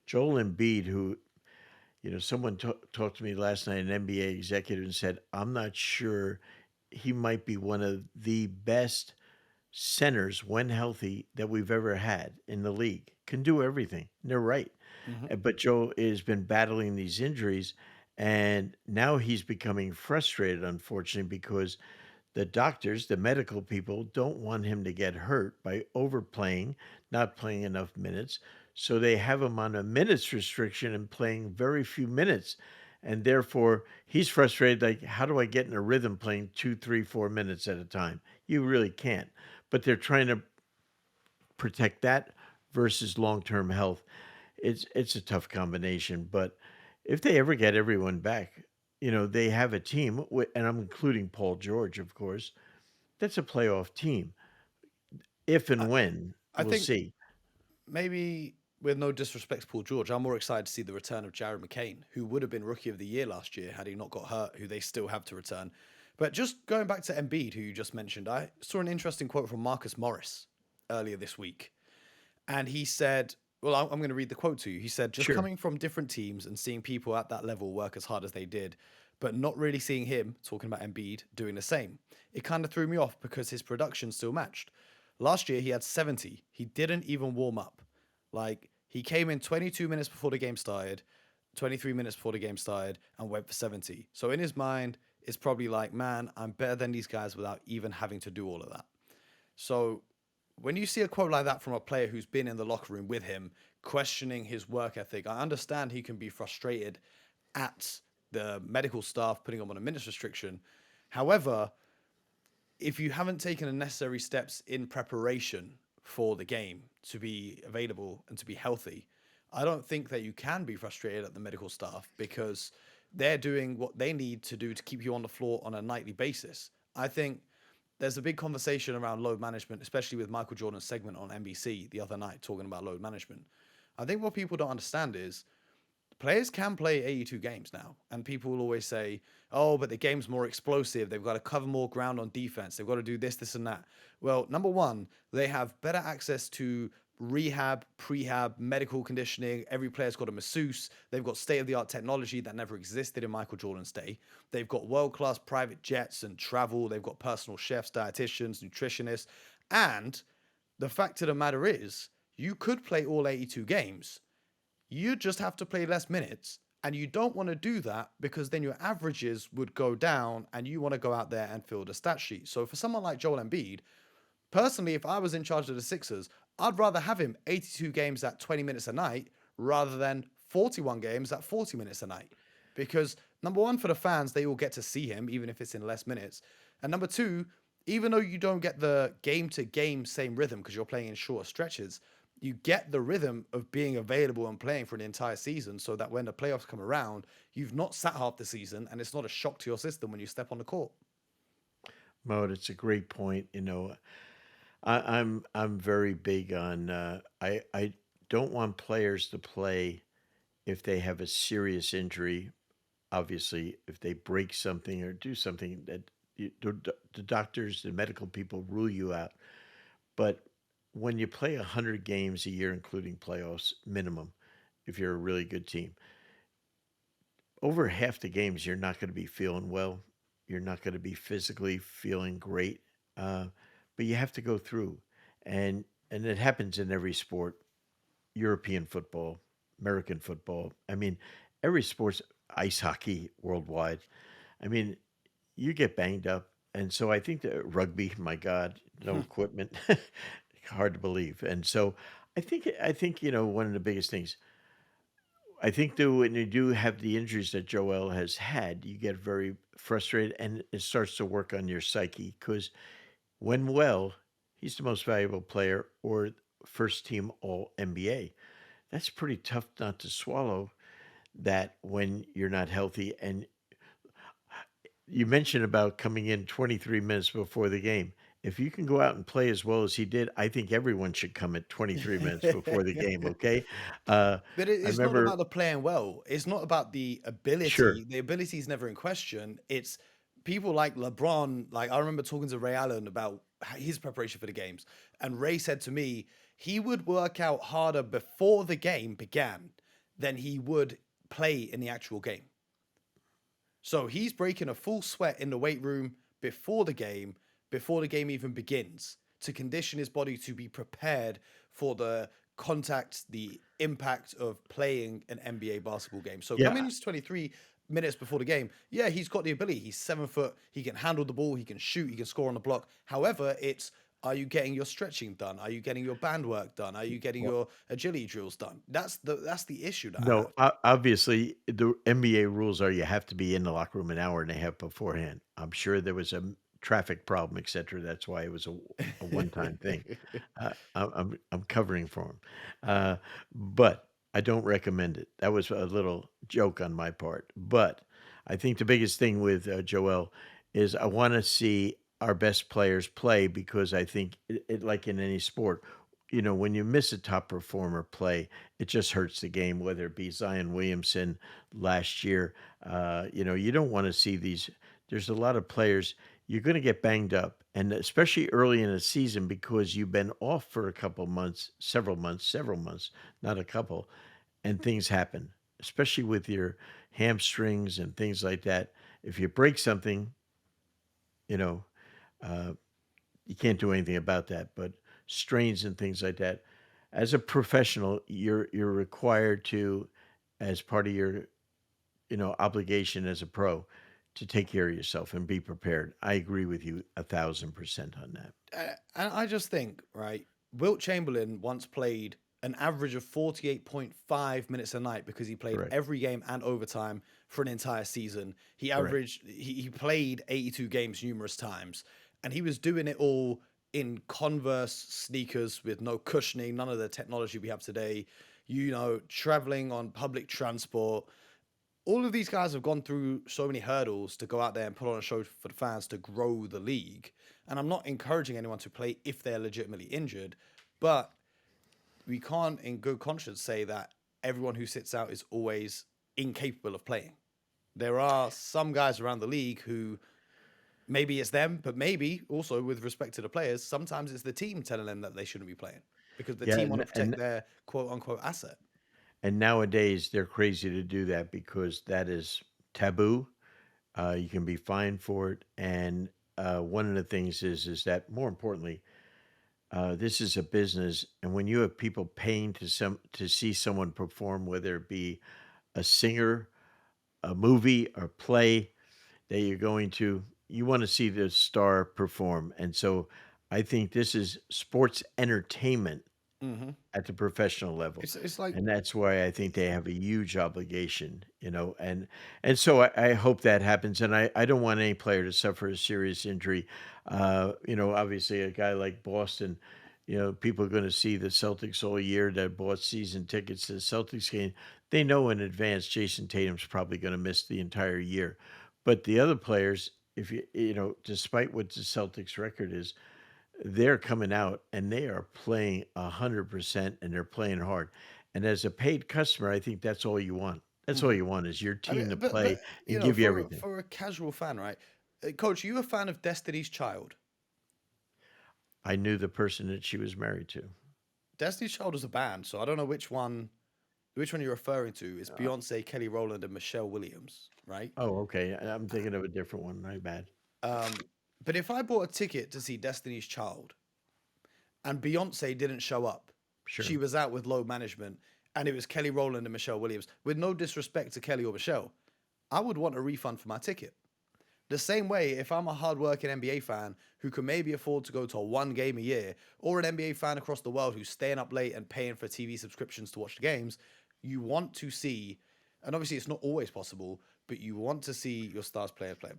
Joel Embiid, who, someone talked to me last night, an NBA executive, and said, I'm not sure he might be one of the best centers when healthy that we've ever had in the league. Can do everything. And they're right. Hmm. But Joe has been battling these injuries, and now he's becoming frustrated, unfortunately, because the doctors, the medical people, don't want him to get hurt by overplaying, not playing enough minutes. So they have him on a minutes restriction and playing very few minutes. And therefore, he's frustrated. Like, how do I get in a rhythm playing 2, 3, 4 minutes at a time? You really can't. But they're trying to protect that versus long-term health. It's a tough combination, but if they ever get everyone back, they have a team, and I'm including Paul George, of course. That's a playoff team. If I, and when, I we'll think see. maybe with no disrespect to Paul George, I'm more excited to see the return of Jared McCain, who would have been Rookie of the Year last year had he not got hurt, who they still have to return. But just going back to Embiid, who you just mentioned, I saw an interesting quote from Marcus Morris earlier this week. And he said, well, I'm going to read the quote to you. He said, just Sure. coming from different teams and seeing people at that level work as hard as they did, but not really seeing him, talking about Embiid, doing the same. It kind of threw me off because his production still matched. Last year, he had 70. He didn't even warm up. Like, he came in 22 minutes before the game started, 23 minutes before the game started, and went for 70. So in his mind, it's probably like, man, I'm better than these guys without even having to do all of that. So when you see a quote like that from a player who's been in the locker room with him, questioning his work ethic, I understand he can be frustrated at the medical staff putting him on a minutes restriction. However, if you haven't taken the necessary steps in preparation for the game to be available and to be healthy, I don't think that you can be frustrated at the medical staff because they're doing what they need to do to keep you on the floor on a nightly basis. I think there's a big conversation around load management, especially with Michael Jordan's segment on NBC the other night talking about load management. I think what people don't understand is players can play 82 games now. And people will always say, oh, but the game's more explosive. They've got to cover more ground on defense. They've got to do this, this, and that. Well, number one, they have better access to rehab, prehab, medical conditioning. Every player's got a masseuse. They've got state of the art technology that never existed in Michael Jordan's day. They've got world class private jets and travel. They've got personal chefs, dietitians, nutritionists. And the fact of the matter is, you could play all 82 games, you just have to play less minutes. And you don't want to do that because then your averages would go down and you want to go out there and fill the stat sheet. So for someone like Joel Embiid, personally, if I was in charge of the Sixers, I'd rather have him 82 games at 20 minutes a night rather than 41 games at 40 minutes a night. Because number one, for the fans, they will get to see him, even if it's in less minutes. And number two, even though you don't get the game to game same rhythm because you're playing in shorter stretches, you get the rhythm of being available and playing for an entire season so that when the playoffs come around, you've not sat half the season and it's not a shock to your system when you step on the court. Mode, it's a great point. I'm very big on I don't want players to play if they have a serious injury. Obviously, if they break something or do something that the doctors, the medical people rule you out. But when you play 100 games a year, including playoffs, minimum, if you're a really good team, over half the games you're not going to be feeling well. You're not going to be physically feeling great, uh, but you have to go through, and it happens in every sport. European football, American football. I mean, every sports, ice hockey worldwide. I mean, you get banged up, and so I think that rugby, my God, no equipment, hard to believe. And so I think one of the biggest things. I think that when you do have the injuries that Joel has had, you get very frustrated, and it starts to work on your psyche because when well, he's the most valuable player or first team All NBA. That's pretty tough not to swallow that when you're not healthy. And you mentioned about coming in 23 minutes before the game. If you can go out and play as well as he did, I think everyone should come at 23 minutes before the game. Okay. Uh, But I it's not remember, about the playing well. It's not about the sure. ability. The ability is never in question. It's people like LeBron. Like I remember talking to Ray Allen about his preparation for the games, and Ray said to me he would work out harder before the game began than he would play in the actual game. So he's breaking a full sweat in the weight room before the game even begins, to condition his body to be prepared for the contact, the impact of playing an NBA basketball game. So coming Yeah. into 23 minutes before the game, yeah, he's got the ability. He's 7 foot. He can handle the ball. He can shoot. He can score on the block. However, it's, are you getting your stretching done? Are you getting your band work done? Are you getting your agility drills done? That's the issue that I No, have. obviously, the NBA rules are you have to be in the locker room an hour and a half beforehand. I'm sure there was a traffic problem, et cetera. That's why it was a one-time thing. I'm covering for him. But I don't recommend it. That was a little joke on my part. But I think the biggest thing with Joel is I want to see our best players play because I think like in any sport, when you miss a top performer play, it just hurts the game, whether it be Zion Williamson last year. You don't want to see these. There's a lot of players, you're going to get banged up, and especially early in a season because you've been off for a couple months, several months, not a couple, and things happen, especially with your hamstrings and things like that. If you break something, you know, uh, you can't do anything about that, but strains and things like that. As a professional, you're required to, as part of your, obligation as a pro, to take care of yourself and be prepared. I agree with you 1,000% on that. And I just think, right, Wilt Chamberlain once played an average of 48.5 minutes a night because he played Correct. every game and overtime for an entire season. Correct. He played 82 games numerous times, and he was doing it all in Converse sneakers with no cushioning, none of the technology we have today, traveling on public transport. All of these guys have gone through so many hurdles to go out there and put on a show for the fans to grow the league. And I'm not encouraging anyone to play if they're legitimately injured, but we can't, in good conscience, say that everyone who sits out is always incapable of playing. There are some guys around the league who maybe it's them, but maybe also with respect to the players, sometimes it's the team telling them that they shouldn't be playing because the Yeah, team want to protect their quote unquote asset. and nowadays they're crazy to do that because that is taboo. You can be fined for it, and one of the things is that more importantly, this is a business, and when you have people paying to see someone perform, whether it be a singer, a movie, or play that you're going to, you want to see the star perform, and so I think this is sports entertainment Hmm. at the professional level. It's like, And that's why I think they have a huge obligation, and so I hope that happens. And I don't want any player to suffer a serious injury. Obviously a guy like Boston, people are going to see the Celtics all year that bought season tickets to the Celtics game. They know in advance Jason Tatum's probably going to miss the entire year. But the other players, if despite what the Celtics record is, they're coming out and they are playing 100% and they're playing hard. And as a paid customer, I think that's all you want. That's all mhm. you want is your I mean, team to but play and give you everything. for a casual fan, right? Coach, are you a fan of Destiny's Child? I knew the person that she was married to. Destiny's Child was a band, so I don't know which one you're referring to. It's Uh, Beyonce, Kelly Rowland, and Michelle Williams, right? oh, okay. I'm thinking of a different one. My bad. Um, but if I bought a ticket to see Destiny's Child and Beyonce didn't show up, she Sure. was out with low management, and it was Kelly Rowland and Michelle Williams, with no disrespect to Kelly or Michelle, I would want a refund for my ticket. The same way, if I'm a hardworking NBA fan who can maybe afford to go to one game a year, or an NBA fan across the world who's staying up late and paying for TV subscriptions to watch the games, you want to see, and obviously it's not always possible, but you want to see your stars play and play.